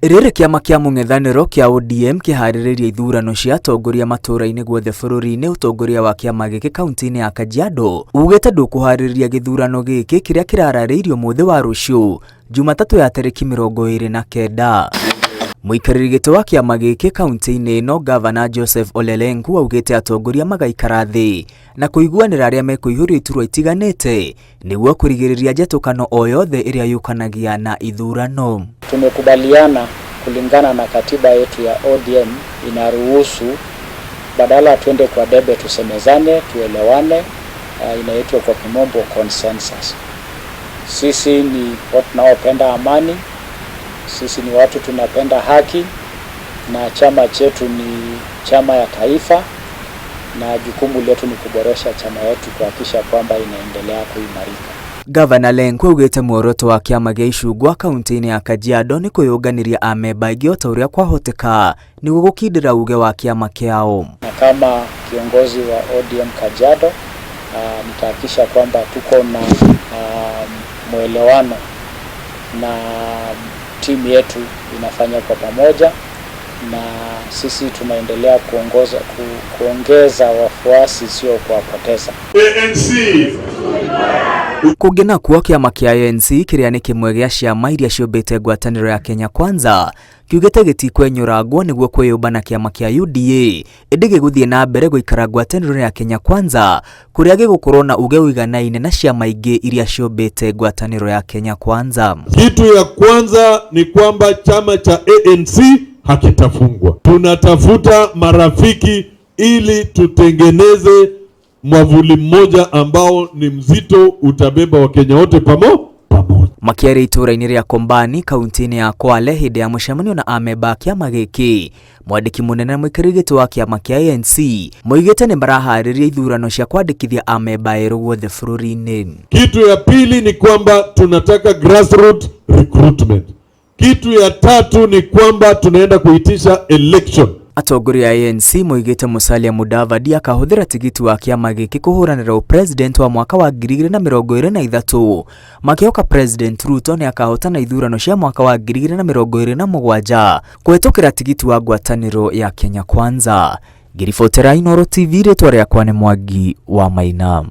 Rĩrĩ kĩama kĩa mũng'ethanĩro kĩa ODM kĩharĩrĩria ithurano cia atongoria matũũra-inĩ guothe bũrũri-inĩ. Ũtongoria wa kĩama gĩkĩ kaunti-inĩ ya Kajiado ugĩte ndũkũharĩrĩria gĩthurano gĩkĩ kĩrĩa kĩrararĩirio mũthĩ wa rũciũ Jumatatũ ya tarĩki 29. Mũikarĩri gĩtĩ wa kĩama gĩkĩ kaunti-inĩ ĩno Gavana Joseph Ole Lenku augĩte atongoria magaikara thĩ na kũiguanĩra arĩa mekũihũria iturwa itiganĩte nĩguo kũrigĩrĩria njatũkano o yothe ĩrĩa yũkanagia na ithurano. Tumekubaliana kulingana na katiba yetu ya ODM inaruhusu badala twende kwa debe tusemezane, tuelewane, inaitwa kwa kimombo consensus. Sisi ni watu tunaopenda amani, sisi ni watu tunapenda haki, na chama chetu ni chama ya taifa, na jukumu letu ni kuboresha chama yetu kuhakikisha kwamba inaendelea kuimarika. Gavana Lenku augĩte muoroto wa kĩama gĩa icungwa kaunti-inĩ ya Kajiado nĩ kũyũnganĩria amemba aingĩ o ta ũrĩa kwahoteka nĩguo gũkindĩra uge wa kĩama kĩao. Na kama kiongozi wa ODM Kajiado nitahakikisha kwamba tuko na mwelewano na timu yetu inafanya kwa pamoja, na sisi tunaendelea kuongeza wafuasi, sio kuwapoteza. Kũngĩ nakuo kĩama kĩa ANC kĩrĩa nĩ kĩmwe gĩa ciama iria ciũmbĩte ngwatanĩro ya Kenya Kwanza kiugĩte gĩtikwenyũrangwo nĩguo kwĩyũmba na kĩama kĩa UDA, ĩndĩ gĩgũthiĩ na mbere gũikara ngwatanĩro ya Kenya Kwanza kũrĩa gĩgũkorwo na uge ũiganaine na ciama ingĩ iria ciũmbĩte ngwatanĩro ya Kenya Kwanza. Kitu ya kwanza ni kwamba chama cha ANC hakitafungwa. Tunatafuta marafiki ili tutengeneze mwavuli mmoja ambao ni mzito, utabeba Wakenya wote pamoja. Makiarĩ itũra-inĩ rĩa Kombani kaunti-inĩ ya Kwale hĩndĩ ya mũcemanio na amemba a kĩama gĩkĩ, mwandĩki mũnene na mũikarĩri gĩtĩ wa kĩama kĩa ANC moigĩte nĩ maraharĩria ithurano cia kwandĩkithia amemba erũ guothe bũrũri-inĩ. Kitu ya pili ni kwamba tunataka grassroots recruitment. Kitu ya tatu ni kwamba tunaenda kuitisha election. Atongoria a ANC moigĩte Musalia Mudavadi akahũthĩra tigiti wa kĩama gĩkĩ kũhũranĩra president wa mwaka wa 2023 makĩhoka President Ruto nĩ akahotana ithurano cia mwaka wa 2027 kũhetũkĩra tigiti wa ngwatanĩro ya Kenya Kwanza. Ngĩribotera Inooro TV, rĩtwa rĩakwa nĩ Mwangi wa Maina.